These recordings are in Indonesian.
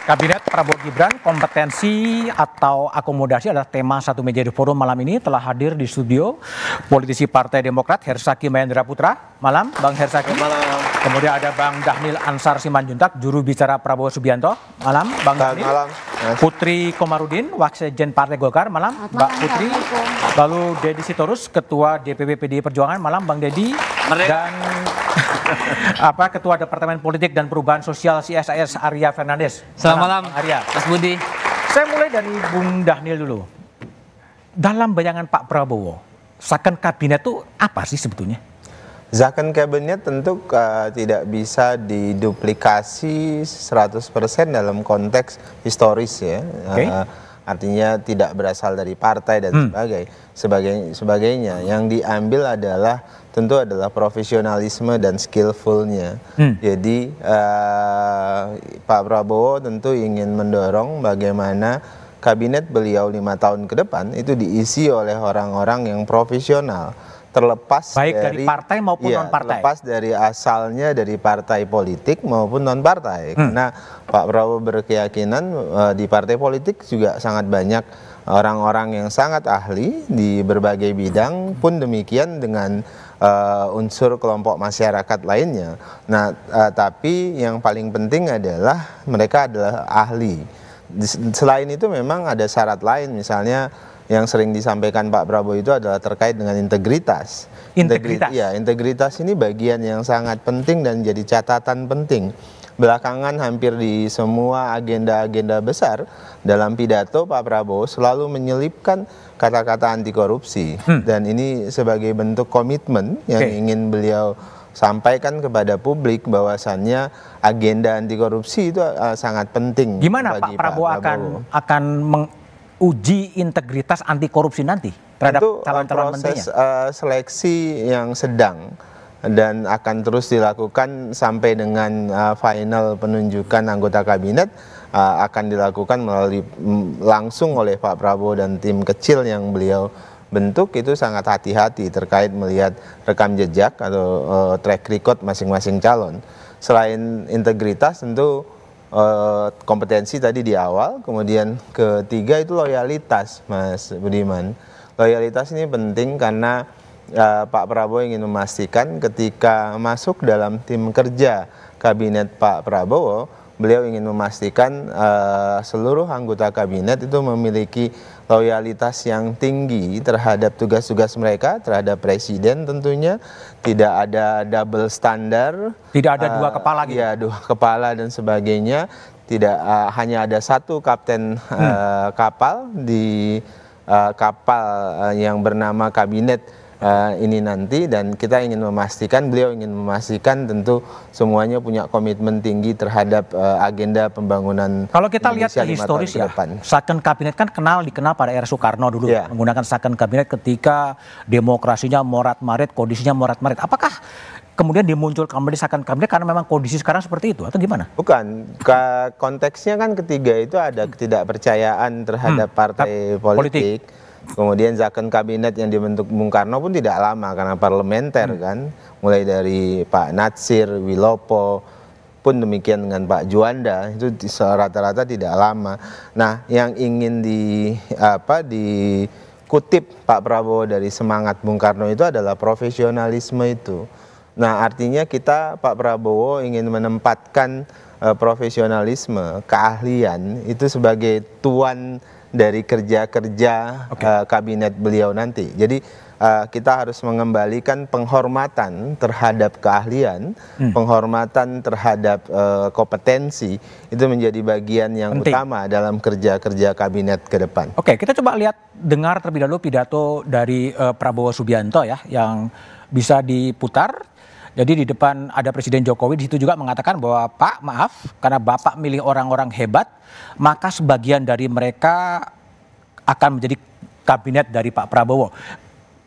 Kabinet Prabowo Gibran, kompetensi atau akomodasi adalah tema satu meja di forum malam ini. Telah hadir di studio politisi Partai Demokrat Hersaki Mahendra Putra. Malam, Bang Hersaki. Malam. Kemudian ada Bang Dhanil Ansar Simanjuntak, juru bicara Prabowo Subianto. Malam, Bang Dhanil. Malam. Putri Komarudin, Waksekjen Partai Golkar. Malam, Mbak Putri. Lalu Deddy Sitorus, Ketua DPP PDI Perjuangan. Malam, Bang Deddy. Dan Ketua Departemen Politik dan Perubahan Sosial CSIS Arya Fernandes. Selamat malam, Arya. Mas Budi. Saya mulai dari Bung Dhanil dulu. Dalam bayangan Pak Prabowo, second kabinet itu apa sih sebetulnya? Second kabinet tentu tidak bisa diduplikasi 100% dalam konteks historis ya. Okay. Artinya tidak berasal dari partai dan sebagainya. Yang diambil adalah tentu adalah profesionalisme dan skillfulnya. Jadi Pak Prabowo tentu ingin mendorong bagaimana kabinet beliau 5 tahun ke depan itu diisi oleh orang-orang yang profesional. Terlepas baik dari partai maupun non-partai. Terlepas dari asalnya dari partai politik maupun non-partai. Karena Pak Prabowo berkeyakinan di partai politik juga sangat banyak orang-orang yang sangat ahli di berbagai bidang, pun demikian dengan unsur kelompok masyarakat lainnya. Nah, tapi yang paling penting adalah mereka adalah ahli. Selain itu memang ada syarat lain, misalnya yang sering disampaikan Pak Prabowo itu adalah terkait dengan integritas. Integritas ini bagian yang sangat penting dan jadi catatan penting. Belakangan hampir di semua agenda-agenda besar dalam pidato Pak Prabowo selalu menyelipkan kata-kata anti korupsi. Dan ini sebagai bentuk komitmen yang ingin beliau sampaikan kepada publik bahwasannya agenda anti korupsi itu sangat penting. Gimana bagi Pak Prabowo akan menguji integritas anti korupsi nanti terhadap calon-calon menterinya? Proses seleksi yang sedang dan akan terus dilakukan sampai dengan final penunjukan anggota kabinet akan dilakukan melalui langsung oleh Pak Prabowo dan tim kecil yang beliau bentuk. Itu sangat hati-hati terkait melihat rekam jejak atau track record masing-masing calon. Selain integritas tentu kompetensi tadi di awal, kemudian ketiga itu loyalitas, Mas Budiman. Loyalitas ini penting karena Pak Prabowo ingin memastikan ketika masuk dalam tim kerja kabinet Pak Prabowo, beliau ingin memastikan seluruh anggota kabinet itu memiliki loyalitas yang tinggi terhadap tugas-tugas mereka, terhadap presiden tentunya, tidak ada double standar, tidak ada dua kepala gitu. Ya, dua kepala dan sebagainya, tidak hanya ada satu kapten kapal di kapal yang bernama kabinet ini nanti, dan kita ingin memastikan, beliau ingin memastikan tentu semuanya punya komitmen tinggi terhadap agenda pembangunan. Kalau kita lihat ke historis ya, second kabinet kan dikenal pada era Soekarno dulu, menggunakan second kabinet ketika demokrasinya morat-marit, kondisinya morat-marit. Apakah kemudian dimunculkan kembali second kabinet karena memang kondisi sekarang seperti itu atau gimana? Bukan, konteksnya kan ketiga itu ada ketidakpercayaan terhadap partai politik. Kemudian second kabinet yang dibentuk Bung Karno pun tidak lama karena parlementer kan, mulai dari Pak Natsir, Wilopo, pun demikian dengan Pak Juanda, itu rata-rata tidak lama. Nah, yang ingin dikutip Pak Prabowo dari semangat Bung Karno itu adalah profesionalisme itu. Nah, artinya Pak Prabowo ingin menempatkan profesionalisme, keahlian itu sebagai tuan dari kerja-kerja kabinet beliau nanti. Jadi kita harus mengembalikan penghormatan terhadap keahlian, penghormatan terhadap kompetensi, itu menjadi bagian yang utama dalam kerja-kerja kabinet ke depan. Oke, kita coba dengar terlebih dahulu pidato dari Prabowo Subianto ya, yang bisa diputar. Jadi di depan ada Presiden Jokowi, di situ juga mengatakan bahwa Pak, maaf, karena Bapak milih orang-orang hebat, maka sebagian dari mereka akan menjadi kabinet dari Pak Prabowo.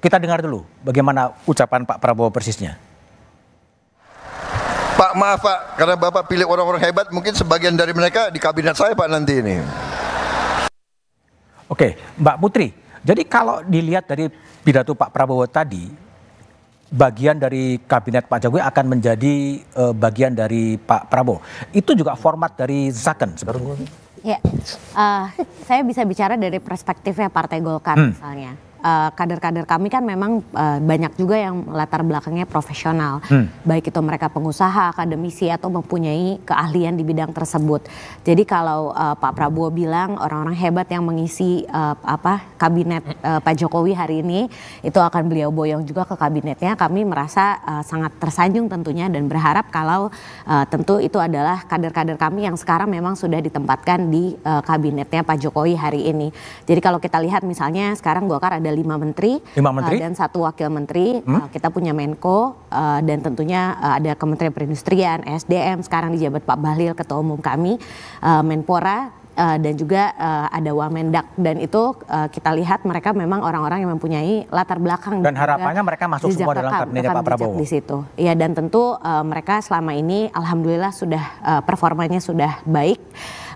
Kita dengar dulu bagaimana ucapan Pak Prabowo persisnya. Pak, maaf Pak, karena Bapak pilih orang-orang hebat, mungkin sebagian dari mereka di kabinet saya Pak nanti ini. Oke, Mbak Putri, jadi kalau dilihat dari pidato Pak Prabowo tadi, bagian dari kabinet Pak Jokowi akan menjadi bagian dari Pak Prabowo. Itu juga format dari Zaken sebenarnya. Ya, saya bisa bicara dari perspektifnya Partai Golkar misalnya. Kader-kader kami kan memang banyak juga yang latar belakangnya profesional, baik itu mereka pengusaha, akademisi atau mempunyai keahlian di bidang tersebut. Jadi kalau Pak Prabowo bilang orang-orang hebat yang mengisi kabinet Pak Jokowi hari ini itu akan beliau boyong juga ke kabinetnya, kami merasa sangat tersanjung tentunya dan berharap kalau tentu itu adalah kader-kader kami yang sekarang memang sudah ditempatkan di kabinetnya Pak Jokowi hari ini. Jadi kalau kita lihat misalnya sekarang Golkar ada 5 menteri, dan 1 wakil menteri. Kita punya Menko dan tentunya ada Kementerian Perindustrian, SDM, sekarang dijabat Pak Bahlil, Ketua Umum kami, Menpora, dan juga ada Wamendak, dan itu kita lihat mereka memang orang-orang yang mempunyai latar belakang dan harapannya mereka masuk semua dalam kabinetnya Pak Prabowo di situ. Ya, dan tentu mereka selama ini alhamdulillah sudah performanya sudah baik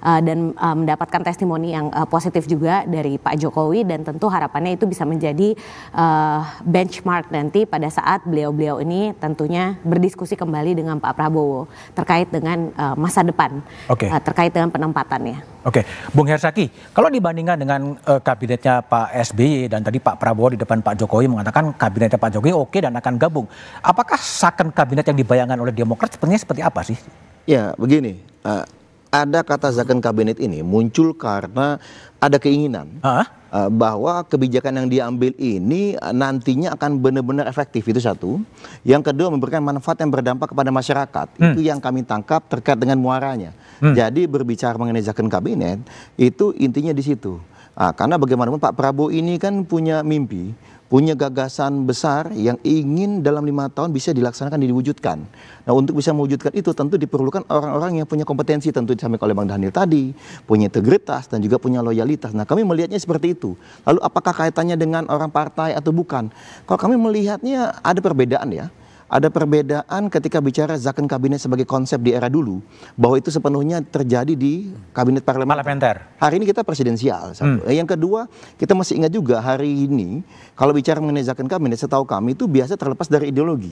dan mendapatkan testimoni yang positif juga dari Pak Jokowi, dan tentu harapannya itu bisa menjadi benchmark nanti pada saat beliau-beliau ini tentunya berdiskusi kembali dengan Pak Prabowo terkait dengan masa depan, terkait dengan penempatannya. Oke, Bung Hersaki, kalau dibandingkan dengan kabinetnya Pak SBY dan tadi Pak Prabowo di depan Pak Jokowi mengatakan kabinetnya Pak Jokowi oke dan akan gabung, apakah second kabinet yang dibayangkan oleh Demokrat sebenarnya seperti apa sih? Ya, begini, ada kata second kabinet ini muncul karena ada keinginan bahwa kebijakan yang diambil ini nantinya akan benar-benar efektif, itu satu. Yang kedua, memberikan manfaat yang berdampak kepada masyarakat. Itu yang kami tangkap terkait dengan muaranya. Jadi berbicara mengenai second kabinet itu intinya di situ. Karena bagaimanapun Pak Prabowo ini kan punya mimpi, punya gagasan besar yang ingin dalam 5 tahun bisa dilaksanakan dan diwujudkan. Nah, untuk bisa mewujudkan itu tentu diperlukan orang-orang yang punya kompetensi, tentu disampaikan oleh Bang Daniel tadi, punya integritas dan juga punya loyalitas. Nah, kami melihatnya seperti itu. Lalu apakah kaitannya dengan orang partai atau bukan? Kalau kami melihatnya ada perbedaan ya. Ada perbedaan ketika bicara second kabinet sebagai konsep di era dulu, bahwa itu sepenuhnya terjadi di kabinet parlementer. Hari ini kita presidensial. Yang kedua, kita masih ingat juga hari ini kalau bicara mengenai second kabinet, setahu kami itu biasa terlepas dari ideologi.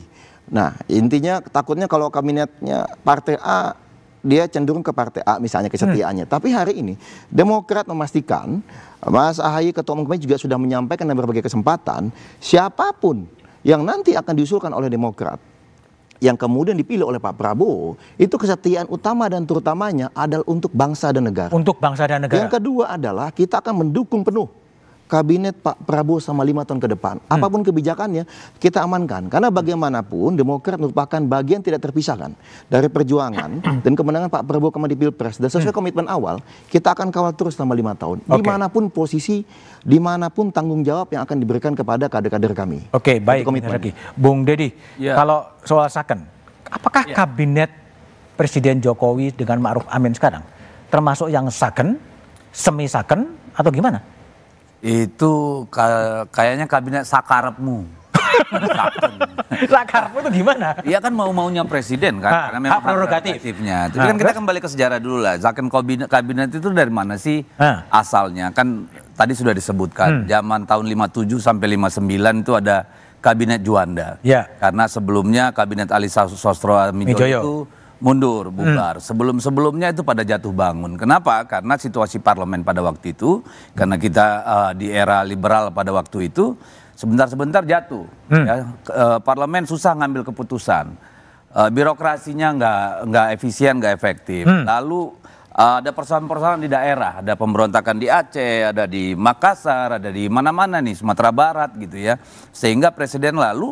Nah, intinya takutnya kalau kabinetnya partai A, dia cenderung ke partai A misalnya kesetiaannya. Tapi hari ini Demokrat memastikan, Mas Ahaye Ketua Umum kami juga sudah menyampaikan dalam berbagai kesempatan, siapapun yang nanti akan diusulkan oleh Demokrat, yang kemudian dipilih oleh Pak Prabowo, itu kesetiaan utama dan terutamanya adalah untuk bangsa dan negara. Untuk bangsa dan negara. Yang kedua adalah kita akan mendukung penuh kabinet Pak Prabowo sama 5 tahun ke depan. Apapun kebijakannya kita amankan. Karena bagaimanapun Demokrat merupakan bagian tidak terpisahkan dari perjuangan dan kemenangan Pak Prabowo kemarin di Pilpres. Dan sesuai komitmen awal, kita akan kawal terus selama 5 tahun. Dimanapun posisi, dimanapun tanggung jawab yang akan diberikan kepada kader-kader kami. Oke, baik. Bung Deddy, kalau soal second, apakah kabinet Presiden Jokowi dengan Ma'ruf Amin sekarang termasuk yang second, semi second, atau gimana? Itu kayaknya kabinet sakarepmu. Sakarepmu itu gimana? Iya kan mau-maunya presiden kan, karena memang prerogatifnya. Tapi kan kita kembali ke sejarah dulu lah. Second kabinet itu dari mana sih asalnya? Kan tadi sudah disebutkan, zaman tahun 57 sampai 59 itu ada kabinet Juanda. Karena sebelumnya kabinet Ali Sostromijoyo itu mundur, bubar. Sebelum-sebelumnya itu pada jatuh bangun. Kenapa? Karena situasi parlemen pada waktu itu, karena kita di era liberal pada waktu itu, sebentar-sebentar jatuh. Parlemen susah ngambil keputusan. Birokrasinya nggak efisien, nggak efektif. Lalu ada persoalan-persoalan di daerah, ada pemberontakan di Aceh, ada di Makassar, ada di mana-mana nih, Sumatera Barat gitu ya. Sehingga presiden lalu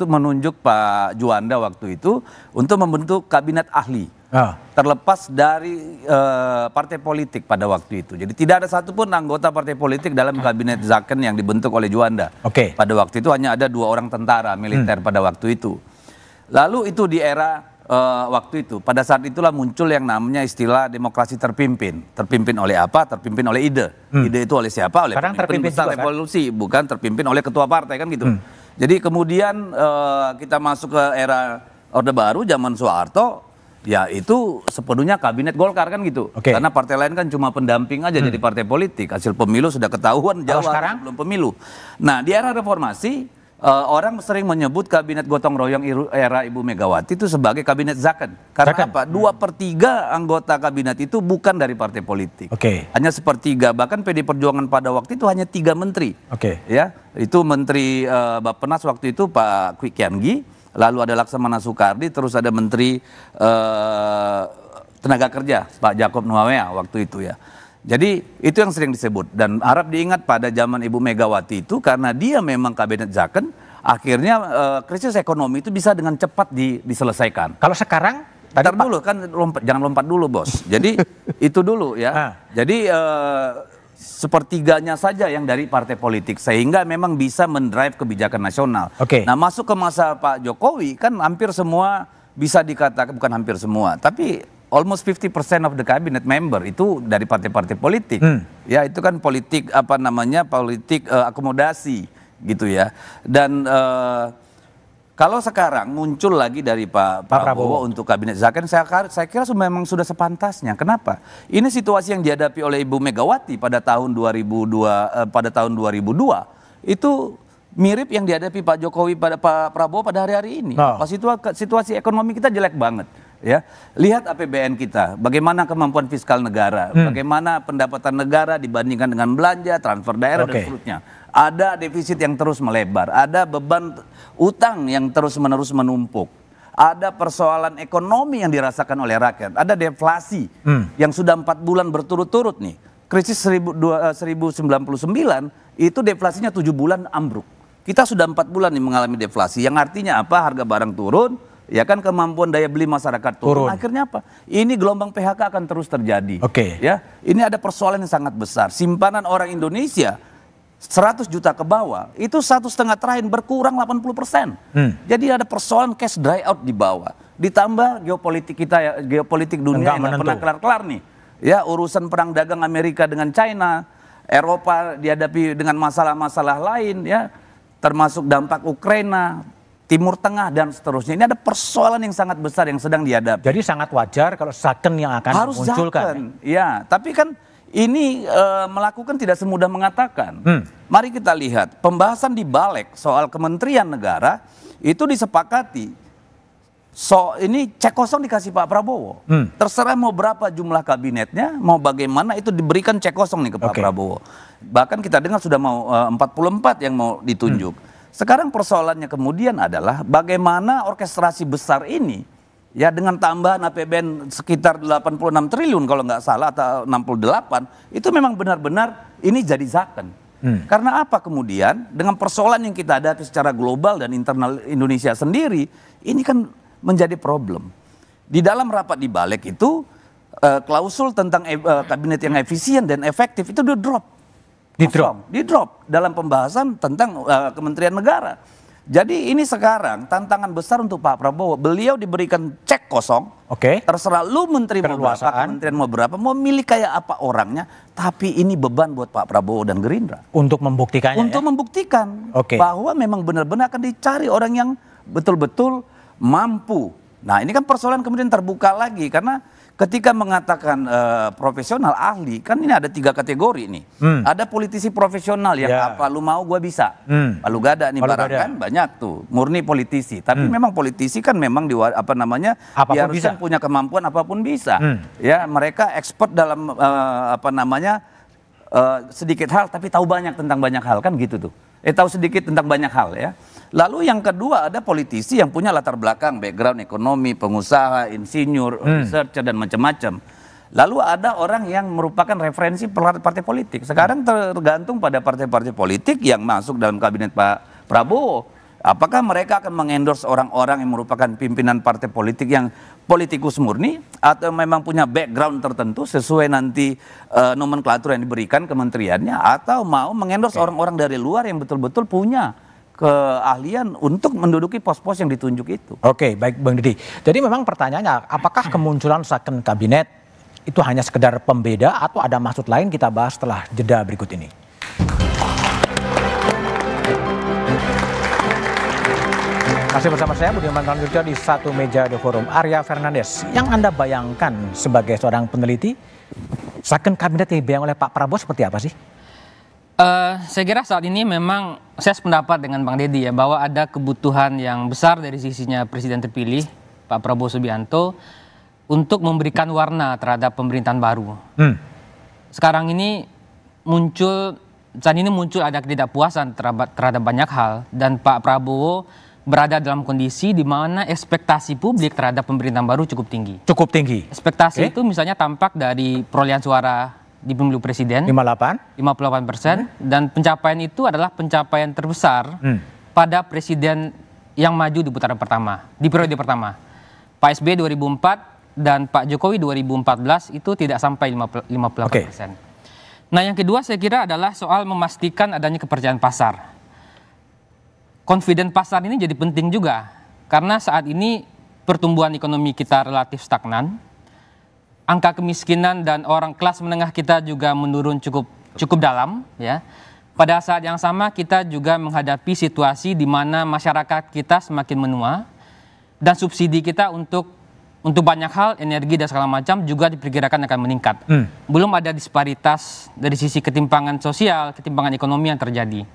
menunjuk Pak Juanda waktu itu untuk membentuk kabinet ahli. Terlepas dari partai politik pada waktu itu. Jadi tidak ada satupun anggota partai politik dalam kabinet Zaken yang dibentuk oleh Juanda. Pada waktu itu hanya ada 2 orang tentara militer pada waktu itu. Lalu itu di era waktu itu, pada saat itulah muncul yang namanya istilah demokrasi terpimpin. Terpimpin oleh apa? Terpimpin oleh ide. Ide itu oleh siapa? Oleh pemimpin besar revolusi, bukan terpimpin oleh ketua partai kan gitu. Jadi kemudian kita masuk ke era Orde Baru zaman Soeharto, ya itu sepenuhnya kabinet Golkar kan gitu. Karena partai lain kan cuma pendamping aja jadi partai politik. Hasil pemilu sudah ketahuan jauh sebelum pemilu. Nah di era reformasi orang sering menyebut kabinet gotong royong era Ibu Megawati itu sebagai kabinet Zakon. Karena apa? 2/3 anggota kabinet itu bukan dari partai politik. Hanya sepertiga. Bahkan PD Perjuangan pada waktu itu hanya 3 menteri. Ya, itu Menteri Bappenas waktu itu Pak Kwi Kian-gi, lalu ada Laksamana Soekardi, terus ada Menteri Tenaga Kerja Pak Jakob Nuawea waktu itu ya. Jadi itu yang sering disebut dan harap diingat pada zaman Ibu Megawati itu karena dia memang kabinet Zakon, akhirnya krisis ekonomi itu bisa dengan cepat diselesaikan. Kalau sekarang, tadi dulu kan jangan lompat dulu bos. Jadi itu dulu ya. Jadi sepertiganya saja yang dari partai politik sehingga memang bisa mendrive kebijakan nasional. Nah masuk ke masa Pak Jokowi kan hampir semua bisa dikatakan, bukan hampir semua, tapi almost 50% of the cabinet member itu dari partai-partai politik. Ya itu kan politik politik akomodasi gitu ya. Dan kalau sekarang muncul lagi dari Pak Prabowo untuk kabinet Zakon, saya kira memang sudah sepantasnya. Kenapa? Ini situasi yang dihadapi oleh Ibu Megawati pada tahun 2002 itu mirip yang dihadapi Pak Jokowi pada Pak Prabowo pada hari-hari ini. Situasi ekonomi kita jelek banget. Ya, lihat APBN kita, bagaimana kemampuan fiskal negara, bagaimana pendapatan negara dibandingkan dengan belanja, transfer daerah dan seterusnya. Ada defisit yang terus melebar, ada beban utang yang terus-menerus menumpuk, ada persoalan ekonomi yang dirasakan oleh rakyat, ada deflasi yang sudah 4 bulan berturut-turut nih. Krisis 1099 itu deflasinya 7 bulan ambruk. Kita sudah 4 bulan nih mengalami deflasi, yang artinya apa? Harga barang turun. Ya kan kemampuan daya beli masyarakat turun. Akhirnya apa? Ini gelombang PHK akan terus terjadi. Ya, ini ada persoalan yang sangat besar. Simpanan orang Indonesia 100 juta ke bawah itu 1,5 triliun berkurang 80%. Jadi ada persoalan cash dry out di bawah. Ditambah geopolitik kita ya, geopolitik dunia yang pernah kelar-kelar nih. Ya, urusan perang dagang Amerika dengan China, Eropa dihadapi dengan masalah-masalah lain ya, termasuk dampak Ukraina, Timur Tengah dan seterusnya. Ini ada persoalan yang sangat besar yang sedang dihadapi. Jadi sangat wajar kalau Zakon yang akan harus munculkan. Ya, tapi kan ini melakukan tidak semudah mengatakan. Mari kita lihat pembahasan di Balik soal Kementerian Negara itu disepakati. Ini cek kosong dikasih Pak Prabowo. Terserah mau berapa jumlah kabinetnya, mau bagaimana itu diberikan cek kosong nih ke Pak Prabowo. Bahkan kita dengar sudah mau 44 yang mau ditunjuk. Sekarang persoalannya kemudian adalah bagaimana orkestrasi besar ini ya dengan tambahan APBN sekitar 86 triliun kalau nggak salah atau 68 itu memang benar-benar ini jadi Zakon. Karena apa kemudian dengan persoalan yang kita hadapi secara global dan internal Indonesia sendiri ini kan menjadi problem. Di dalam rapat di Balik itu klausul tentang kabinet yang efisien dan efektif itu di drop. Di drop dalam pembahasan tentang Kementerian Negara. Jadi ini sekarang tantangan besar untuk Pak Prabowo. Beliau diberikan cek kosong. Terserah lu menteri mau berapa, kementerian mau berapa, mau milih kayak apa orangnya. Tapi ini beban buat Pak Prabowo dan Gerindra. Untuk membuktikannya. Untuk membuktikan bahwa memang benar-benar akan dicari orang yang betul-betul mampu. Nah ini kan persoalan kemudian terbuka lagi karena ketika mengatakan profesional ahli, kan ini ada 3 kategori nih. Ada politisi profesional yang apa lu mau gua bisa. Lalu gak ada nih barang kan banyak tuh, murni politisi. Tapi memang politisi kan memang harusnya punya kemampuan apapun bisa. Ya mereka expert dalam sedikit hal tapi tahu banyak tentang banyak hal kan gitu tuh. Tahu sedikit tentang banyak hal ya. Lalu yang kedua ada politisi yang punya latar belakang, background ekonomi, pengusaha, insinyur, researcher dan macam-macam. Lalu ada orang yang merupakan referensi partai politik. Sekarang tergantung pada partai-partai politik yang masuk dalam kabinet Pak Prabowo. Apakah mereka akan mengendorse orang-orang yang merupakan pimpinan partai politik yang politikus murni atau memang punya background tertentu sesuai nanti nomenklatur yang diberikan kementeriannya atau mau mengendorse orang-orang dari luar yang betul-betul punya keahlian untuk menduduki pos-pos yang ditunjuk itu. Baik Bang Didi. Jadi memang pertanyaannya apakah kemunculan Zakon kabinet itu hanya sekedar pembeda atau ada maksud lain? Kita bahas setelah jeda berikut ini. Masih bersama saya Budiman Tanjurjo di Satu Meja The Forum. Arya Fernandes, yang Anda bayangkan sebagai seorang peneliti, Zakon kabinet yang dibayang oleh Pak Prabowo seperti apa sih? Saya kira saat ini memang saya sependapat dengan Bang Deddy ya, bahwa ada kebutuhan yang besar dari sisinya Presiden terpilih Pak Prabowo Subianto untuk memberikan warna terhadap pemerintahan baru. Sekarang ini muncul ada ketidakpuasan terhadap banyak hal, dan Pak Prabowo berada dalam kondisi di mana ekspektasi publik terhadap pemerintahan baru cukup tinggi. Cukup tinggi. Ekspektasi itu misalnya tampak dari perolehan suara di pemilu presiden 58%, dan pencapaian itu adalah pencapaian terbesar pada presiden yang maju di putaran pertama, di periode pertama. Pak SBY 2004 dan Pak Jokowi 2014 itu tidak sampai 58%. Nah, yang kedua saya kira adalah soal memastikan adanya kepercayaan pasar. Confident pasar ini jadi penting juga, karena saat ini pertumbuhan ekonomi kita relatif stagnan. Angka kemiskinan dan orang kelas menengah kita juga menurun cukup dalam ya. Pada saat yang sama kita juga menghadapi situasi di mana masyarakat kita semakin menua, dan subsidi kita untuk banyak hal, energi dan segala macam juga diperkirakan akan meningkat. Belum ada disparitas dari sisi ketimpangan sosial, ketimpangan ekonomi yang terjadi.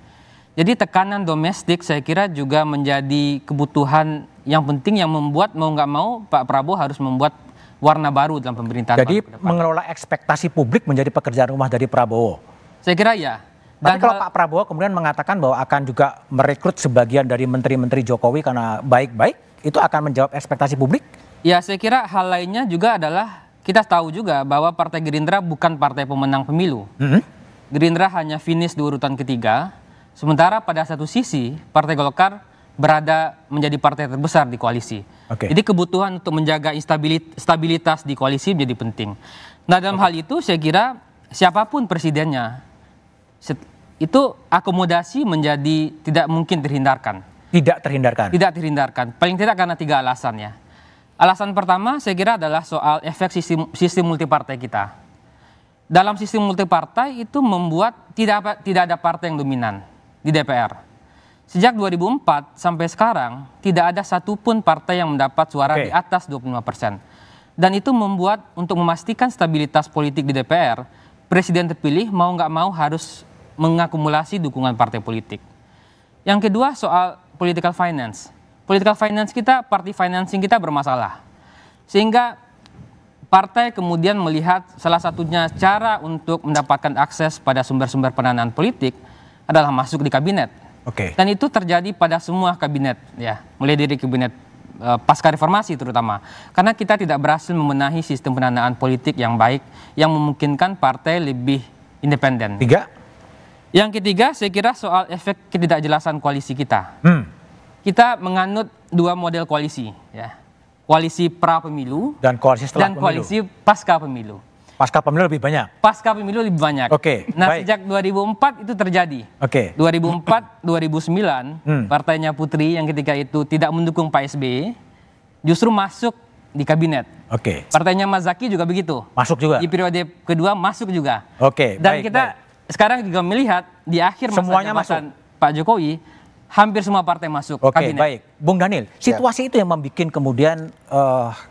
Jadi tekanan domestik saya kira juga menjadi kebutuhan yang penting yang membuat mau nggak mau Pak Prabowo harus membuat warna baru dalam pemerintahan. Jadi mengelola ekspektasi publik menjadi pekerjaan rumah dari Prabowo. Saya kira ya. Dan kalau Pak Prabowo kemudian mengatakan bahwa akan juga merekrut sebagian dari menteri-menteri Jokowi karena baik-baik, itu akan menjawab ekspektasi publik? Ya, saya kira hal lainnya juga adalah kita tahu juga bahwa Partai Gerindra bukan partai pemenang pemilu. Gerindra hanya finish di urutan ketiga, sementara pada satu sisi Partai Golkar berada menjadi partai terbesar di koalisi. Jadi kebutuhan untuk menjaga stabilitas di koalisi menjadi penting. Nah, dalam hal itu saya kira siapapun presidennya, itu akomodasi menjadi tidak mungkin terhindarkan. Tidak terhindarkan? Tidak terhindarkan. Paling tidak karena 3 alasan ya. Alasan pertama saya kira adalah soal efek sistem multipartai kita. Dalam sistem multipartai itu membuat tidak ada partai yang dominan di DPR. Sejak 2004 sampai sekarang tidak ada satupun partai yang mendapat suara di atas 25%. Dan itu membuat untuk memastikan stabilitas politik di DPR, Presiden terpilih mau nggak mau harus mengakumulasi dukungan partai politik. Yang kedua soal political finance. Political finance kita, party financing kita bermasalah. Sehingga partai kemudian melihat salah satunya cara untuk mendapatkan akses pada sumber-sumber pendanaan politik adalah masuk di kabinet. Dan itu terjadi pada semua kabinet ya, mulai dari kabinet pasca reformasi terutama. Karena kita tidak berhasil membenahi sistem pendanaan politik yang baik yang memungkinkan partai lebih independen. Yang ketiga saya kira soal efek ketidakjelasan koalisi kita. Kita menganut 2 model koalisi ya. Koalisi pra pemilu dan koalisi setelah pemilu. Koalisi pasca pemilu. Pasca pemilu lebih banyak? Pasca pemilu lebih banyak. Nah, sejak 2004 itu terjadi. 2004, 2009, partainya Putri yang ketika itu tidak mendukung Pak SBY, justru masuk di kabinet. Partainya Mas Zaky juga begitu. Masuk juga? Di periode kedua masuk juga. Dan kita sekarang juga melihat di akhir masa jabatan Pak Jokowi, hampir semua partai masuk kabinet. Bung Daniel, situasi itu yang membuat kemudian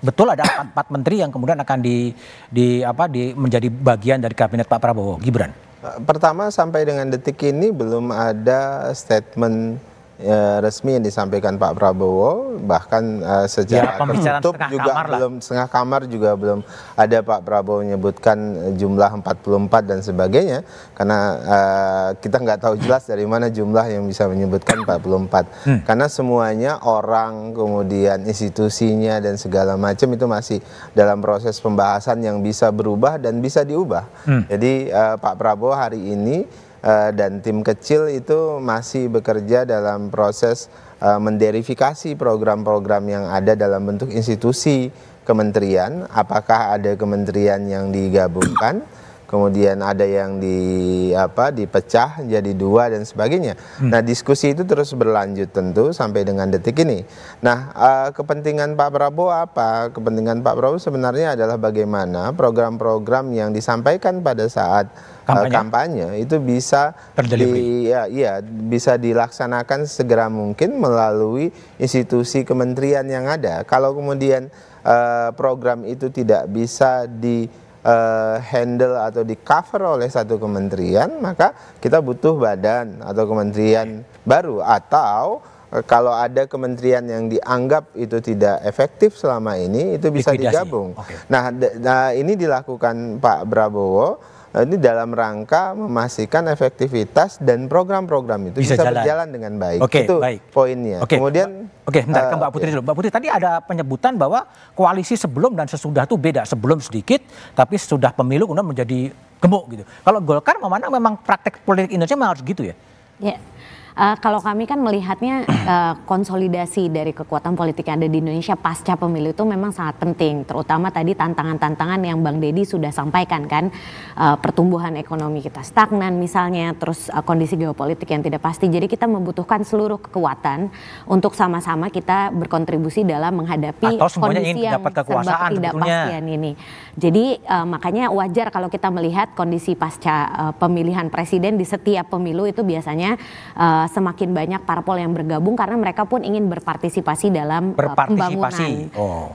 betul ada 4 menteri yang kemudian akan menjadi bagian dari kabinet Pak Prabowo Gibran. Pertama, sampai dengan detik ini belum ada statement resmi yang disampaikan Pak Prabowo, bahkan secara tertutup juga belum, setengah kamar juga belum ada Pak Prabowo menyebutkan jumlah 44 dan sebagainya, karena kita nggak tahu jelas dari mana jumlah yang bisa menyebutkan 44, karena semuanya orang, kemudian institusinya dan segala macam itu masih dalam proses pembahasan yang bisa berubah dan bisa diubah. Jadi Pak Prabowo hari ini dan tim kecil itu masih bekerja dalam proses menderifikasi program-program yang ada dalam bentuk institusi kementerian. Apakah ada kementerian yang digabungkan, kemudian ada yang dipecah jadi 2 dan sebagainya. Nah, diskusi itu terus berlanjut tentu sampai dengan detik ini. Nah, kepentingan Pak Prabowo apa? Kepentingan Pak Prabowo sebenarnya adalah bagaimana program-program yang disampaikan pada saat kampanye itu bisa bisa dilaksanakan segera mungkin melalui institusi kementerian yang ada. Kalau kemudian program itu tidak bisa handle atau di cover oleh satu kementerian, maka kita butuh badan atau kementerian baru, atau kalau ada kementerian yang dianggap itu tidak efektif selama ini, itu bisa digabung. Nah, ini dilakukan Pak Prabowo ini dalam rangka memastikan efektivitas dan program-program itu bisa berjalan dengan baik. Itu poinnya. Kemudian bentar ke Mbak Putri dulu. Mbak Putri, tadi ada penyebutan bahwa koalisi sebelum dan sesudah itu beda. Sebelum sedikit, tapi sesudah pemilu kemudian menjadi gemuk gitu. Kalau Golkar memang praktek politik Indonesia memang harus gitu ya? Ya. Kalau kami kan melihatnya konsolidasi dari kekuatan politik yang ada di Indonesia pasca pemilu itu memang sangat penting. Terutama tadi tantangan-tantangan yang Bang Deddy sudah sampaikan kan. Pertumbuhan ekonomi kita stagnan misalnya, terus kondisi geopolitik yang tidak pasti. Jadi kita membutuhkan seluruh kekuatan untuk sama-sama kita berkontribusi dalam menghadapi kondisi yang serba ketidakpastian ini. Jadi makanya wajar kalau kita melihat kondisi pasca pemilihan presiden di setiap pemilu itu biasanya semakin banyak parpol yang bergabung karena mereka pun ingin berpartisipasi dalam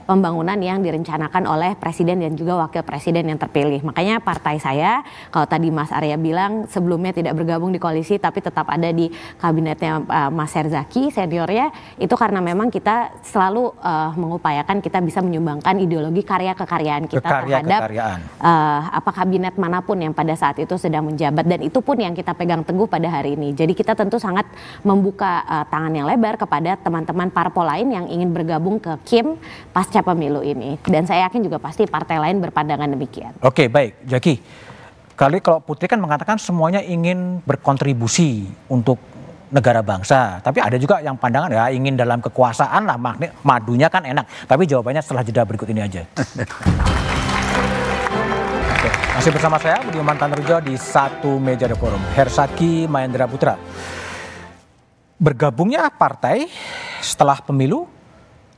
pembangunan yang direncanakan oleh presiden dan juga wakil presiden yang terpilih. Makanya partai saya, kalau tadi Mas Arya bilang sebelumnya tidak bergabung di koalisi tapi tetap ada di kabinetnya Mas Herzaki seniornya, itu karena memang kita selalu mengupayakan kita bisa menyumbangkan ideologi karya kekaryaan kita terhadap kabinet manapun yang pada saat itu sedang menjabat, dan itu pun yang kita pegang teguh pada hari ini. Jadi kita tentu sangat membuka tangan yang lebar kepada teman-teman parpol lain yang ingin bergabung ke KIM pasca pemilu ini. Dan saya yakin juga pasti partai lain berpandangan demikian. Oke, baik. Jaki, kalau Putri kan mengatakan semuanya ingin berkontribusi untuk negara bangsa. Tapi ada juga yang pandangan ya ingin dalam kekuasaan lah, madunya kan enak. Tapi jawabannya setelah jeda berikut ini aja. Oke, masih bersama saya Budiman Tanrujo di Satu Meja The Forum. Herzaki Mahendra Putra. Bergabungnya partai setelah pemilu,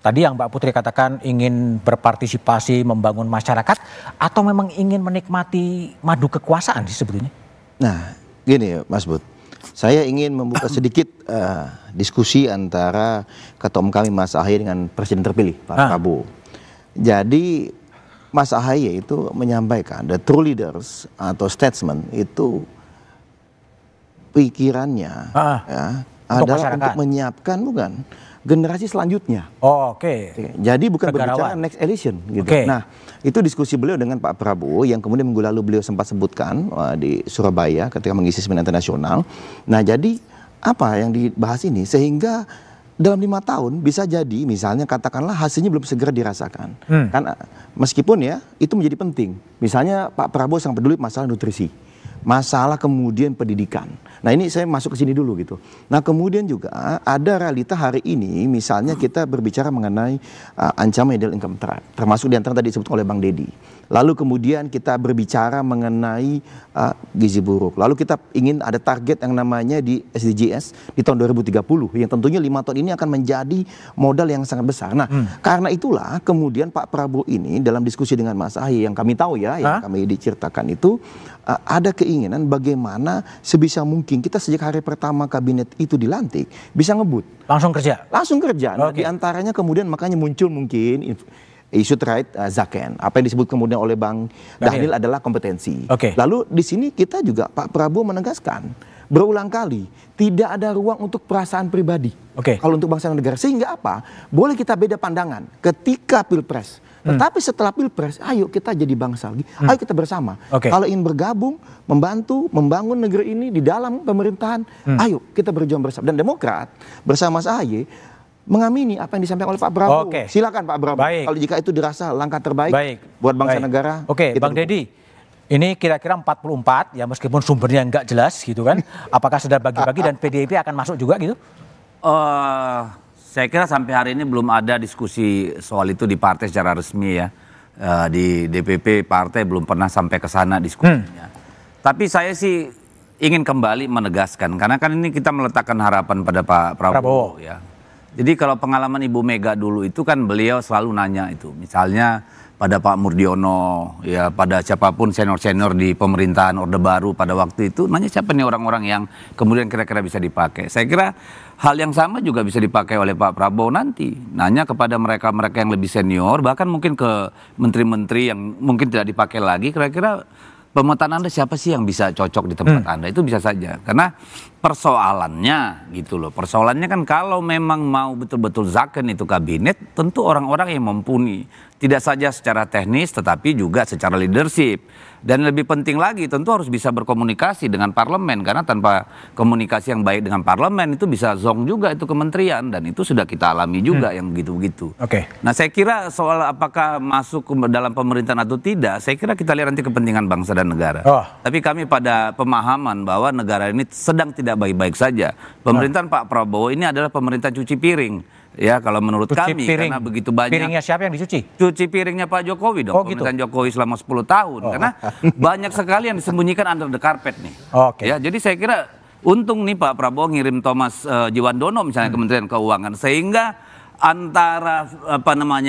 tadi yang Mbak Putri katakan ingin berpartisipasi membangun masyarakat, atau memang ingin menikmati madu kekuasaan sih sebetulnya? Nah, gini Mas Bud, saya ingin membuka sedikit diskusi antara ketua umum kami Mas Ahaye dengan presiden terpilih Pak Prabowo. Jadi Mas Ahaye itu menyampaikan the true leaders atau statesman itu pikirannya adalah untuk menyiapkan generasi selanjutnya. Oke. Jadi bukan berbicara next election gitu. Nah, itu diskusi beliau dengan Pak Prabowo yang kemudian minggu lalu beliau sempat sebutkan di Surabaya ketika mengisi seminar internasional. Nah, jadi apa yang dibahas ini sehingga dalam 5 tahun bisa jadi misalnya katakanlah hasilnya belum segera dirasakan. Kan meskipun ya itu menjadi penting. Misalnya Pak Prabowo sangat peduli masalah nutrisi, masalah kemudian pendidikan. Nah, ini saya masuk ke sini dulu gitu. Nah, kemudian juga ada realita hari ini misalnya kita berbicara mengenai ancaman middle income trap, termasuk di antara tadi disebut oleh Bang Deddy. Lalu kemudian kita berbicara mengenai gizi buruk. Lalu kita ingin ada target yang namanya di SDGs di tahun 2030 yang tentunya 5 tahun ini akan menjadi modal yang sangat besar. Nah, karena itulah kemudian Pak Prabowo ini dalam diskusi dengan Mas Ahaye yang kami tahu ya, yang kami diceritakan itu ada keinginan bagaimana sebisa mungkin kita sejak hari pertama kabinet itu dilantik bisa ngebut. Langsung kerja? Langsung kerja. Nah, di antaranya kemudian makanya muncul mungkin isu terkait Zaken. Apa yang disebut kemudian oleh Bang Dhanil adalah kompetensi. Lalu di sini kita juga Pak Prabowo menegaskan berulang kali tidak ada ruang untuk perasaan pribadi. Kalau untuk bangsa dan negara. Sehingga apa? Boleh kita beda pandangan ketika Pilpres. Tetapi setelah Pilpres, ayo kita jadi bangsa lagi, ayo kita bersama. Kalau ingin bergabung, membantu, membangun negeri ini di dalam pemerintahan, ayo kita berjuang bersama. Dan Demokrat bersama Mas Ahaye mengamini apa yang disampaikan oleh Pak Prabowo. Silakan Pak Prabowo. Kalau jika itu dirasa langkah terbaik buat bangsa negara. Bang Deddy, ini kira-kira 44 ya meskipun sumbernya nggak jelas gitu kan. Apakah sudah bagi-bagi dan PDIP akan masuk juga gitu? Saya kira sampai hari ini belum ada diskusi soal itu di partai secara resmi ya. Di DPP partai belum pernah sampai ke sana diskusinya. Tapi saya sih ingin kembali menegaskan karena kan ini kita meletakkan harapan pada Pak Prabowo ya. Jadi kalau pengalaman Ibu Mega dulu itu kan beliau selalu nanya itu. Misalnya pada Pak Murdiono, ya pada siapapun senior-senior di pemerintahan Orde Baru pada waktu itu, nanya siapa nih orang-orang yang kemudian kira-kira bisa dipakai. Saya kira hal yang sama juga bisa dipakai oleh Pak Prabowo nanti. Nanya kepada mereka-mereka yang lebih senior, bahkan mungkin ke menteri-menteri yang mungkin tidak dipakai lagi, kira-kira pemetaan Anda siapa sih yang bisa cocok di tempat Anda? Itu bisa saja. Karena persoalannya gitu loh. Persoalannya kan kalau memang mau betul-betul Zaken itu kabinet, tentu orang-orang yang mumpuni. Tidak saja secara teknis tetapi juga secara leadership. Dan lebih penting lagi tentu harus bisa berkomunikasi dengan parlemen. Karena tanpa komunikasi yang baik dengan parlemen itu bisa zonk juga itu kementerian. Dan itu sudah kita alami juga yang begitu-begitu. Nah saya kira soal apakah masuk ke dalam pemerintahan atau tidak, saya kira kita lihat nanti kepentingan bangsa dan negara. Tapi kami pada pemahaman bahwa negara ini sedang tidak baik-baik saja. Pemerintahan Pak Prabowo ini adalah pemerintah cuci piring. Ya kalau menurut kami karena begitu banyak. Piringnya siapa yang dicuci? Cuci piringnya Pak Jokowi dong. Pemerintahan Jokowi selama 10 tahun. Karena banyak sekali yang disembunyikan under the carpet nih. Ya, jadi saya kira untung nih Pak Prabowo ngirim Thomas Jiwandono misalnya Kementerian Keuangan. Sehingga antara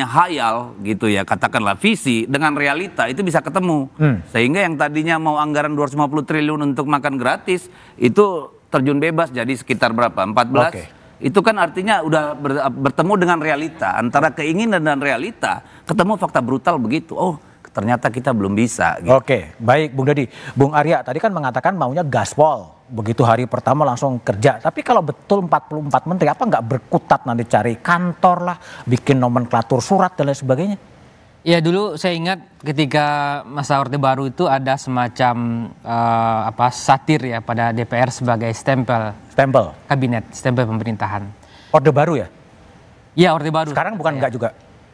hayal gitu ya, katakanlah visi dengan realita itu bisa ketemu. Sehingga yang tadinya mau anggaran 250 triliun untuk makan gratis itu terjun bebas jadi sekitar berapa? 14. Itu kan artinya udah bertemu dengan realita, antara keinginan dan realita ketemu fakta brutal begitu. Oh ternyata kita belum bisa gitu. Baik Bung Deddy. Bung Arya tadi kan mengatakan maunya gaspol, begitu hari pertama langsung kerja. Tapi kalau betul 44 menteri, apa nggak berkutat nanti cari kantor lah, bikin nomenklatur surat dan lain sebagainya? Ya dulu saya ingat ketika masa Orde Baru itu ada semacam satir ya pada DPR sebagai stempel kabinet, stempel pemerintahan. Orde Baru ya? Iya Orde Baru. Sekarang bukan enggak juga?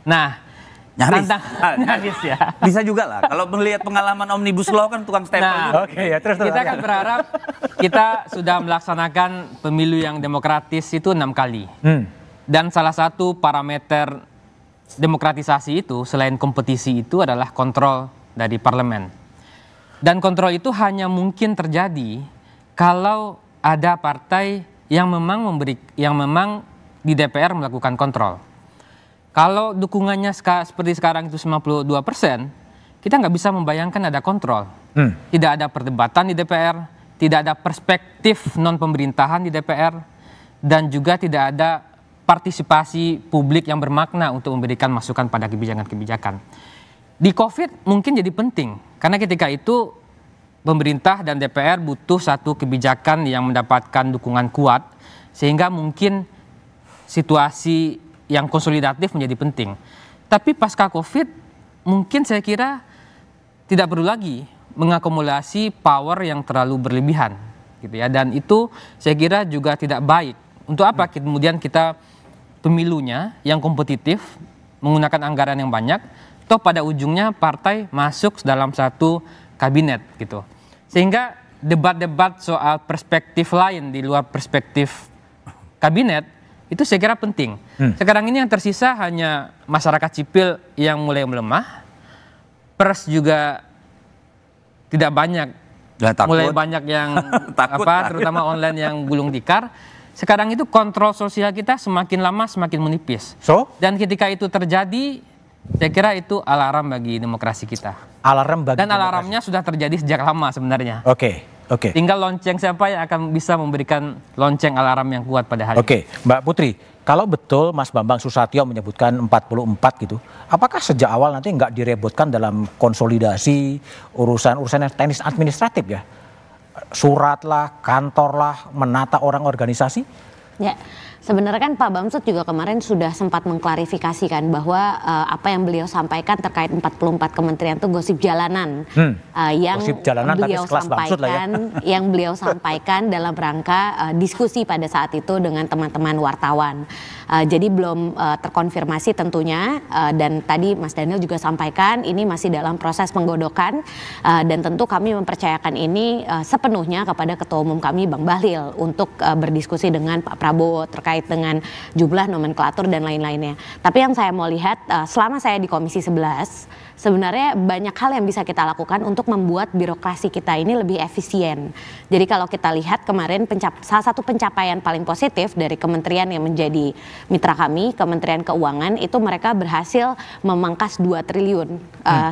Nah, nyaris ya. Bisa juga lah. Kalau melihat pengalaman Omnibus Law kan tukang stempel. Terus kita kan berharap kita sudah melaksanakan pemilu yang demokratis itu 6 kali. Dan salah satu parameter demokratisasi itu selain kompetisi itu adalah kontrol dari parlemen. Dan kontrol itu hanya mungkin terjadi kalau ada partai yang memang di DPR melakukan kontrol. Kalau dukungannya seperti sekarang itu 52%, kita nggak bisa membayangkan ada kontrol. Tidak ada perdebatan di DPR, tidak ada perspektif non pemerintahan di DPR, dan juga tidak ada partisipasi publik yang bermakna untuk memberikan masukan pada kebijakan-kebijakan. Di COVID mungkin jadi penting, karena ketika itu pemerintah dan DPR butuh satu kebijakan yang mendapatkan dukungan kuat, sehingga mungkin situasi yang konsolidatif menjadi penting. Tapi pasca COVID mungkin saya kira tidak perlu lagi mengakumulasi power yang terlalu berlebihan, gitu ya. Dan itu saya kira juga tidak baik. Untuk apa kemudian kita pemilunya yang kompetitif, menggunakan anggaran yang banyak, toh pada ujungnya partai masuk dalam satu kabinet gitu. Sehingga debat-debat soal perspektif lain di luar perspektif kabinet itu saya kira penting. Sekarang ini yang tersisa hanya masyarakat sipil yang mulai melemah, pers juga tidak banyak, mulai banyak yang terutama online yang gulung tikar. Sekarang itu kontrol sosial kita semakin lama semakin menipis. Dan ketika itu terjadi, saya kira itu alarm bagi demokrasi kita. Dan alarmnya sudah terjadi sejak lama sebenarnya. Tinggal lonceng siapa yang akan bisa memberikan lonceng alarm yang kuat pada hari ini. Mbak Putri, kalau betul Mas Bambang Susatyo menyebutkan 44 gitu, apakah sejak awal nanti nggak direbutkan dalam konsolidasi urusan teknis administratif ya? Surat lah, kantor lah, menata orang organisasi? Ya, sebenarnya kan Pak Bamsud juga kemarin sudah sempat mengklarifikasikan bahwa apa yang beliau sampaikan terkait 44 kementerian itu gosip jalanan. Yang beliau sampaikan dalam rangka diskusi pada saat itu dengan teman-teman wartawan. Jadi belum terkonfirmasi tentunya, dan tadi Mas Daniel juga sampaikan ini masih dalam proses penggodokan, dan tentu kami mempercayakan ini sepenuhnya kepada Ketua Umum kami Bang Bahlil untuk berdiskusi dengan Pak Prabowo terkait terkait dengan jumlah nomenklatur dan lain-lainnya. Tapi yang saya mau lihat selama saya di Komisi 11, sebenarnya banyak hal yang bisa kita lakukan untuk membuat birokrasi kita ini lebih efisien. Jadi kalau kita lihat kemarin salah satu pencapaian paling positif dari kementerian yang menjadi mitra kami, Kementerian Keuangan, itu mereka berhasil memangkas 2 triliun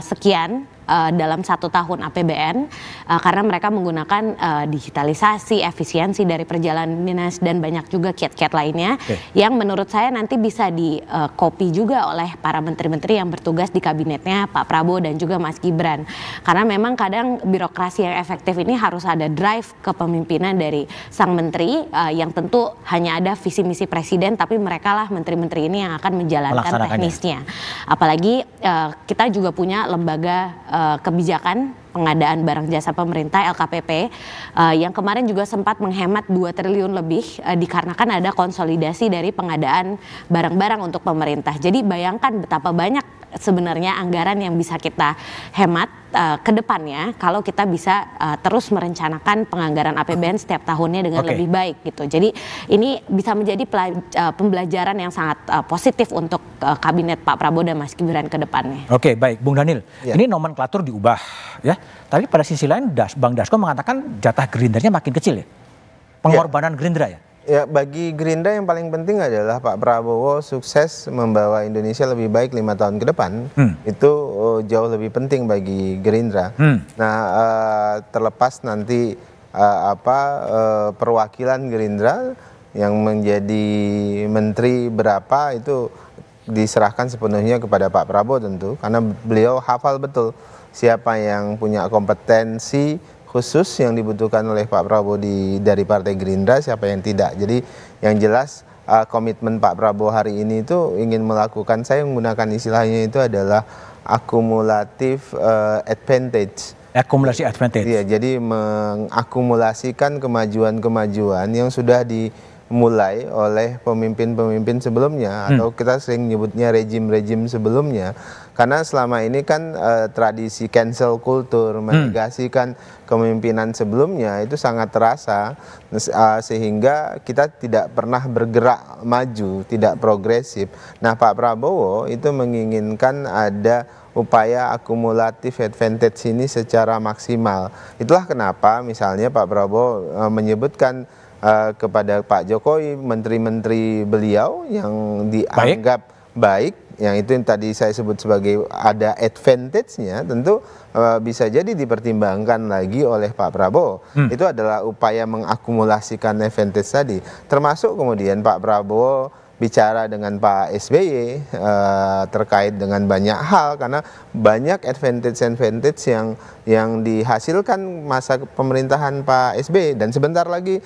sekian dalam 1 tahun APBN karena mereka menggunakan digitalisasi, efisiensi dari perjalanan dinas dan banyak juga kiat-kiat lainnya yang menurut saya nanti bisa di-copy juga oleh para menteri-menteri yang bertugas di kabinetnya Pak Prabowo dan juga Mas Gibran. Karena memang kadang birokrasi yang efektif ini harus ada drive kepemimpinan dari sang menteri yang tentu hanya ada visi misi presiden, tapi mereka lah menteri-menteri ini yang akan menjalankan teknisnya. Apalagi kita juga punya lembaga kebijakan pengadaan barang jasa pemerintah LKPP yang kemarin juga sempat menghemat 2 triliun lebih dikarenakan ada konsolidasi dari pengadaan barang-barang untuk pemerintah. Jadi bayangkan betapa banyak sebenarnya anggaran yang bisa kita hemat ke depannya kalau kita bisa terus merencanakan penganggaran APBN setiap tahunnya dengan lebih baik gitu. Jadi ini bisa menjadi pembelajaran yang sangat positif untuk kabinet Pak Prabowo dan Mas Gibran ke depannya. Oke, baik Bung Daniel. Ini nomenklatur diubah ya. Tapi pada sisi lain Bang Dasko mengatakan jatah Gerindranya makin kecil ya. Pengorbanan Gerindra ya. Ya, bagi Gerindra yang paling penting adalah Pak Prabowo sukses membawa Indonesia lebih baik 5 tahun ke depan. Itu jauh lebih penting bagi Gerindra. Nah, terlepas nanti perwakilan Gerindra yang menjadi menteri berapa itu diserahkan sepenuhnya kepada Pak Prabowo tentu, karena beliau hafal betul siapa yang punya kompetensi khusus yang dibutuhkan oleh Pak Prabowo dari Partai Gerindra, siapa yang tidak. Jadi yang jelas komitmen Pak Prabowo hari ini itu ingin melakukan, saya menggunakan istilahnya itu adalah akumulatif advantage. Akumulasi advantage. Iya, jadi mengakumulasikan kemajuan-kemajuan yang sudah dimulai oleh pemimpin-pemimpin sebelumnya, atau kita sering nyebutnya rejim-rejim sebelumnya. Karena selama ini kan tradisi cancel culture, menegasikan kepemimpinan sebelumnya itu sangat terasa, sehingga kita tidak pernah bergerak maju, tidak progresif. Nah, Pak Prabowo itu menginginkan ada upaya akumulatif advantage ini secara maksimal. Itulah kenapa misalnya Pak Prabowo menyebutkan kepada Pak Jokowi, menteri-menteri beliau yang dianggap baik, yang itu yang tadi saya sebut sebagai ada advantage-nya, tentu bisa jadi dipertimbangkan lagi oleh Pak Prabowo. Itu adalah upaya mengakumulasikan advantage tadi. Termasuk kemudian Pak Prabowo bicara dengan Pak SBY terkait dengan banyak hal, karena banyak advantage yang dihasilkan masa pemerintahan Pak SBY, dan sebentar lagi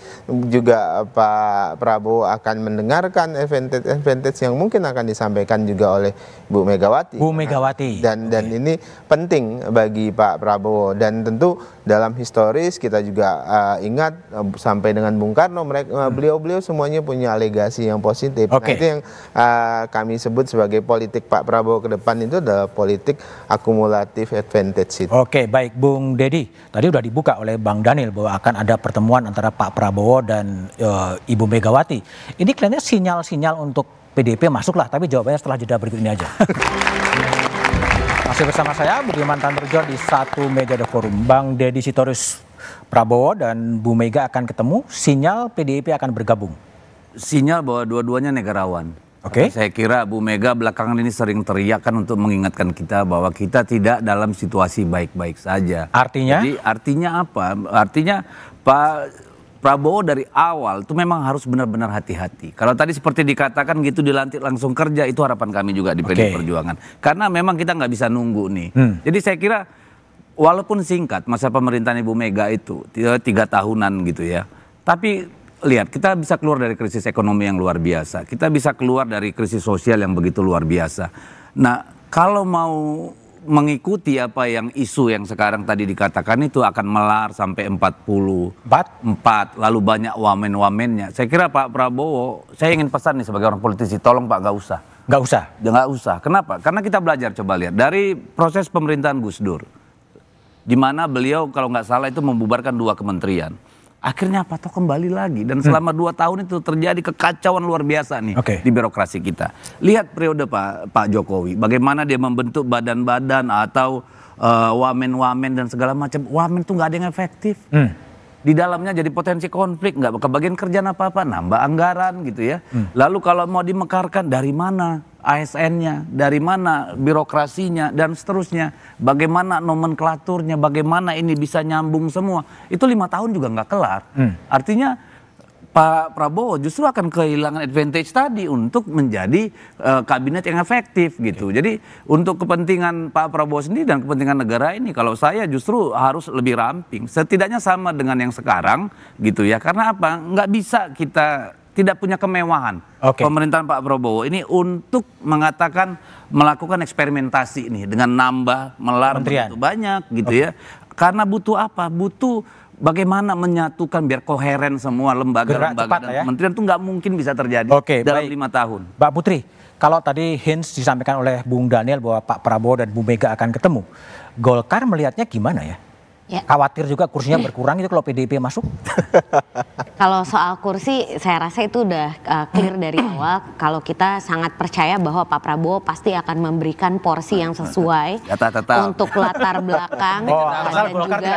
juga Pak Prabowo akan mendengarkan advantage yang mungkin akan disampaikan juga oleh Bu Megawati. Dan ini penting bagi Pak Prabowo, dan tentu dalam historis kita juga ingat sampai dengan Bung Karno, beliau semuanya punya legasi yang positif. Nah, itu yang kami sebut sebagai politik Pak Prabowo ke depan, itu adalah politik akumulatif advantage itu. Oke, baik Bung Dedi. Tadi sudah dibuka oleh Bang Daniel bahwa akan ada pertemuan antara Pak Prabowo dan Ibu Megawati. Ini kelihatannya sinyal-sinyal untuk PDIP masuklah, tapi jawabannya setelah jeda berikut ini aja. Masih bersama saya Budiman Tanurjo di satu meja The Forum. Bang Dedi Sitorus, Prabowo dan Bu Mega akan ketemu, sinyal PDIP akan bergabung. Sinyal bahwa dua-duanya negarawan. Saya kira Bu Mega belakangan ini sering teriak kan untuk mengingatkan kita bahwa kita tidak dalam situasi baik-baik saja. Artinya? Jadi artinya apa? Artinya Pak Prabowo dari awal itu memang harus benar-benar hati-hati. Kalau tadi seperti dikatakan gitu dilantik langsung kerja, itu harapan kami juga di PD Perjuangan. Karena memang kita nggak bisa nunggu nih. Jadi saya kira walaupun singkat masa pemerintahan Ibu Mega itu 3 tahunan gitu ya, tapi lihat, kita bisa keluar dari krisis ekonomi yang luar biasa. Kita bisa keluar dari krisis sosial yang begitu luar biasa. Nah, kalau mau mengikuti apa yang isu yang sekarang tadi dikatakan itu akan melar sampai 44, lalu banyak wamen-wamennya. Saya kira Pak Prabowo, saya ingin pesan nih sebagai orang politisi, tolong Pak, nggak usah. Nggak usah. Kenapa? Karena kita belajar, coba lihat dari proses pemerintahan Gus Dur, di mana beliau kalau nggak salah itu membubarkan 2 kementerian. Akhirnya apa? Toh kembali lagi. Dan selama 2 tahun itu terjadi kekacauan luar biasa nih di birokrasi kita. Lihat periode Pak Jokowi, bagaimana dia membentuk badan-badan atau wamen-wamen dan segala macam. Wamen tuh nggak ada yang efektif. Di dalamnya jadi potensi konflik, nggak kebagian kerjaan apa-apa, nambah anggaran gitu ya. Lalu kalau mau dimekarkan, dari mana ASN-nya, dari mana birokrasinya, dan seterusnya. Bagaimana nomenklaturnya, bagaimana ini bisa nyambung semua. Itu 5 tahun juga nggak kelar. Artinya Pak Prabowo justru akan kehilangan advantage tadi untuk menjadi kabinet yang efektif gitu. Jadi untuk kepentingan Pak Prabowo sendiri dan kepentingan negara ini, kalau saya justru harus lebih ramping. Setidaknya sama dengan yang sekarang gitu ya. Karena apa? Nggak bisa kita tidak punya kemewahan pemerintahan Pak Prabowo ini untuk mengatakan melakukan eksperimentasi ini dengan nambah melar begitu banyak gitu ya. Karena butuh apa? Butuh bagaimana menyatukan biar koheren semua lembaga-lembaga dan kementerian itu nggak mungkin bisa terjadi dalam 5 tahun. Mbak Putri, kalau tadi hints disampaikan oleh Bung Daniel bahwa Pak Prabowo dan Bu Mega akan ketemu, Golkar melihatnya gimana ya? Khawatir juga kursinya berkurang itu kalau PDIP masuk? Kalau soal kursi, saya rasa itu udah clear dari awal. Kalau kita sangat percaya bahwa Pak Prabowo pasti akan memberikan porsi yang sesuai untuk latar belakang dan juga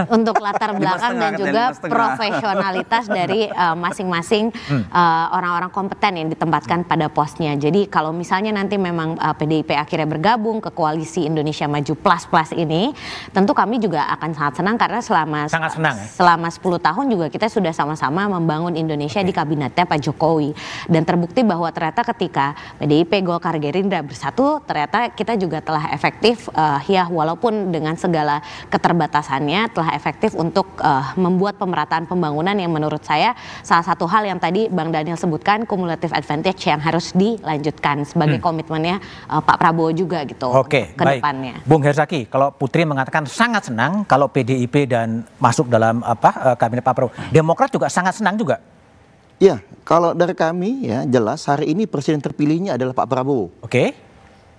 untuk latar belakang dan juga profesionalitas dari masing-masing orang-orang kompeten yang ditempatkan pada posnya. Jadi kalau misalnya nanti memang PDIP akhirnya bergabung ke koalisi Indonesia Maju Plus ini, tentu kami juga akan sangat senang karena selama 10 tahun juga kita sudah sama-sama membangun Indonesia di kabinetnya Pak Jokowi. Dan terbukti bahwa ternyata ketika PDIP, Golkar, Gerindra bersatu, ternyata kita juga telah efektif ya walaupun dengan segala keterbatasannya telah efektif untuk membuat pemerataan pembangunan yang menurut saya salah satu hal yang tadi Bang Daniel sebutkan, cumulative advantage yang harus dilanjutkan sebagai komitmennya Pak Prabowo juga gitu ke depannya. Bung Herzaki, kalau Putri mengatakan sangat senang kalau PDIP dan masuk dalam kabinet Pak Prabowo, Demokrat juga sangat senang juga. Ya, kalau dari kami ya jelas hari ini presiden terpilihnya adalah Pak Prabowo.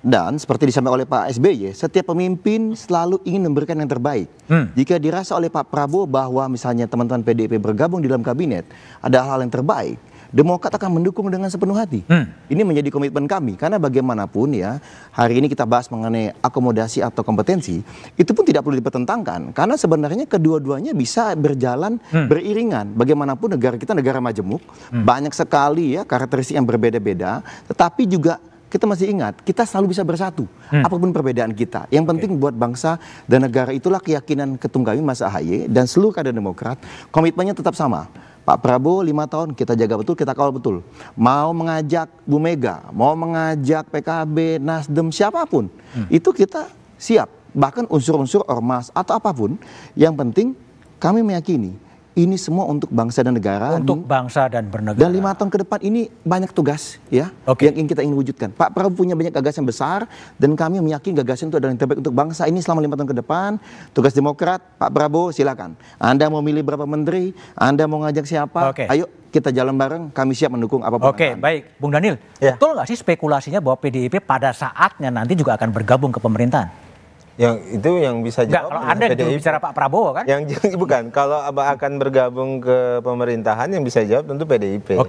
Dan seperti disampaikan oleh Pak SBY, setiap pemimpin selalu ingin memberikan yang terbaik. Jika dirasa oleh Pak Prabowo bahwa misalnya teman-teman PDIP bergabung di dalam kabinet ada hal yang terbaik, Demokrat akan mendukung dengan sepenuh hati. Ini menjadi komitmen kami karena bagaimanapun ya hari ini kita bahas mengenai akomodasi atau kompetensi itu pun tidak perlu dipertentangkan karena sebenarnya kedua-duanya bisa berjalan beriringan. Bagaimanapun negara kita negara majemuk, banyak sekali ya karakteristik yang berbeda-beda, tetapi juga kita masih ingat, kita selalu bisa bersatu, apapun perbedaan kita. Yang penting buat bangsa dan negara itulah keyakinan ketum kami Mas AHY dan seluruh kader Demokrat, komitmennya tetap sama. Pak Prabowo 5 tahun kita jaga betul, kita kawal betul. Mau mengajak Bu Mega, mau mengajak PKB, Nasdem, siapapun, itu kita siap. Bahkan unsur-unsur ormas atau apapun, yang penting kami meyakini ini semua untuk bangsa dan negara. Untuk bangsa dan bernegara. Dan 5 tahun ke depan ini banyak tugas ya yang kita ingin wujudkan. Pak Prabowo punya banyak gagasan besar dan kami meyakini gagasan itu adalah yang terbaik untuk bangsa ini selama 5 tahun ke depan. Tugas Demokrat, Pak Prabowo silakan. Anda mau milih berapa menteri, Anda mau ngajak siapa, ayo kita jalan bareng, kami siap mendukung apapun. Baik. Bung Daniel, betul nggak sih spekulasinya bahwa PDIP pada saatnya nanti juga akan bergabung ke pemerintahan? Yang itu yang bisa jawab. Kalau Anda bicara Pak Prabowo kan? Yang bukan. Kalau akan bergabung ke pemerintahan yang bisa jawab tentu PDIP.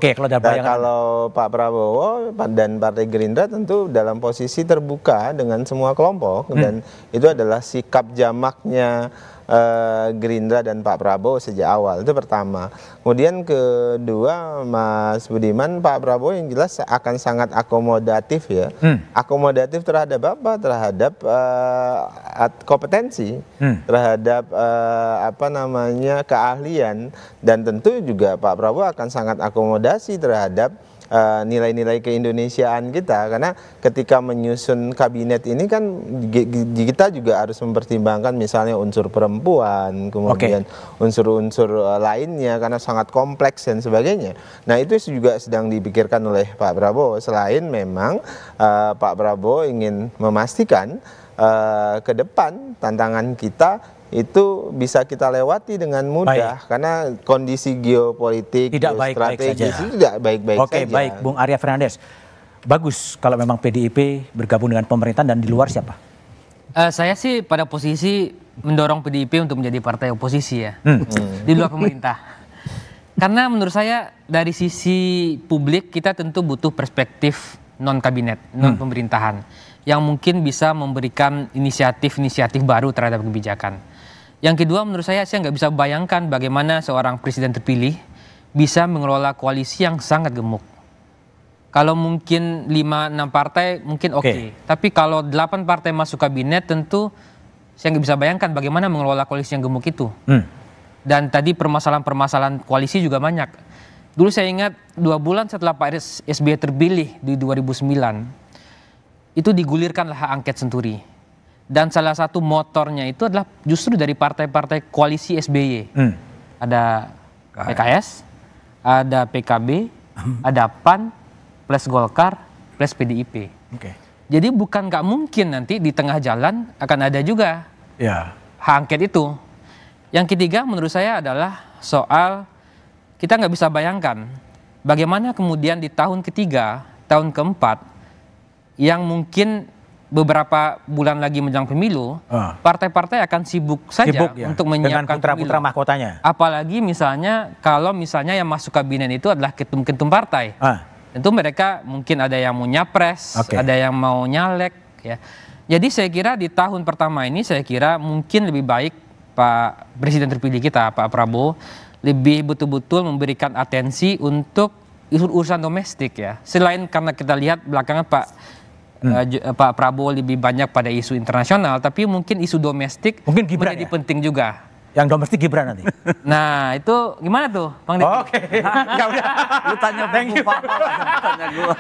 Kalau Pak Prabowo dan Partai Gerindra tentu dalam posisi terbuka dengan semua kelompok dan itu adalah sikap jamaknya Gerindra dan Pak Prabowo sejak awal. Itu pertama. Kemudian kedua, Mas Budiman, Pak Prabowo yang jelas akan sangat akomodatif ya. Akomodatif terhadap apa? Terhadap kompetensi, terhadap keahlian, dan tentu juga Pak Prabowo akan sangat akomodasi terhadap nilai-nilai keindonesiaan kita, karena ketika menyusun kabinet ini kan kita juga harus mempertimbangkan misalnya unsur perempuan, kemudian unsur-unsur lainnya karena sangat kompleks dan sebagainya. Nah itu juga sedang dipikirkan oleh Pak Prabowo, selain memang Pak Prabowo ingin memastikan ke depan tantangan kita itu bisa kita lewati dengan mudah karena kondisi geopolitik, strategis itu tidak baik-baik saja. Baik, Bung Arya Fernandes. Bagus kalau memang PDIP bergabung dengan pemerintahan, dan di luar siapa? Saya sih pada posisi mendorong PDIP untuk menjadi partai oposisi ya, di luar pemerintah. Karena menurut saya dari sisi publik kita tentu butuh perspektif non-kabinet, non-pemerintahan yang mungkin bisa memberikan inisiatif-inisiatif baru terhadap kebijakan. Yang kedua menurut saya nggak bisa bayangkan bagaimana seorang presiden terpilih bisa mengelola koalisi yang sangat gemuk. Kalau mungkin 5-6 partai mungkin oke. Tapi kalau 8 partai masuk kabinet tentu saya nggak bisa bayangkan bagaimana mengelola koalisi yang gemuk itu. Dan tadi permasalahan-permasalahan koalisi juga banyak. Dulu saya ingat 2 bulan setelah Pak SBY terpilih di 2009, itu digulirkanlah hak angket Senturi. Dan salah satu motornya itu adalah justru dari partai-partai koalisi SBY. Ada PKS, ada PKB, ada PAN, plus Golkar, plus PDIP. Jadi bukan nggak mungkin nanti di tengah jalan akan ada juga hak angket itu. Yang ketiga menurut saya adalah soal kita nggak bisa bayangkan bagaimana kemudian di tahun ketiga, tahun keempat, yang mungkin beberapa bulan lagi menjelang pemilu, partai-partai akan sibuk saja untuk menyiapkan dengan putra-putra mahkotanya. Apalagi misalnya kalau misalnya yang masuk kabinet itu adalah ketum-ketum partai. Tentu mereka mungkin ada yang mau nyapres, ada yang mau nyalek. Ya. Jadi saya kira di tahun pertama ini saya kira mungkin lebih baik Pak Presiden terpilih kita, Pak Prabowo, lebih betul-betul memberikan atensi untuk urusan domestik ya. Selain karena kita lihat belakangan Pak Prabowo lebih banyak pada isu internasional, tapi mungkin isu domestik mungkin Gibran menjadi penting juga. Yang domestik Gibran nanti. Nah itu gimana tuh, Bang Deddy? Ya udah. Lu tanya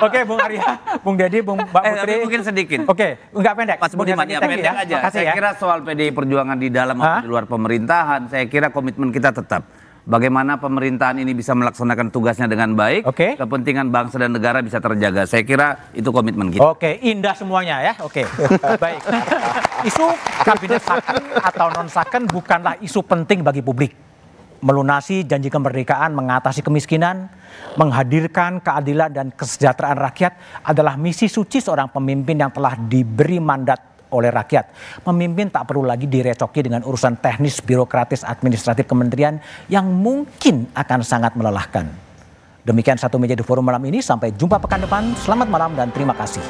Oke, Bung Arya, Bung Deddy, Bung Mbak Putri. Mungkin sedikit. Enggak pendek. Mas Budiman ya pendek aja. Saya kira soal PDI Perjuangan di dalam atau di luar pemerintahan, saya kira komitmen kita tetap. Bagaimana pemerintahan ini bisa melaksanakan tugasnya dengan baik, kepentingan bangsa dan negara bisa terjaga. Saya kira itu komitmen kita. Oke, indah semuanya ya. Oke, baik. Isu kabinet saken atau non saken bukanlah isu penting bagi publik. Melunasi janji kemerdekaan, mengatasi kemiskinan, menghadirkan keadilan dan kesejahteraan rakyat adalah misi suci seorang pemimpin yang telah diberi mandat oleh rakyat. Pemimpin tak perlu lagi direcoki dengan urusan teknis, birokratis, administratif kementerian yang mungkin akan sangat melelahkan. Demikian Satu Meja di Forum malam ini. Sampai jumpa pekan depan. Selamat malam dan terima kasih.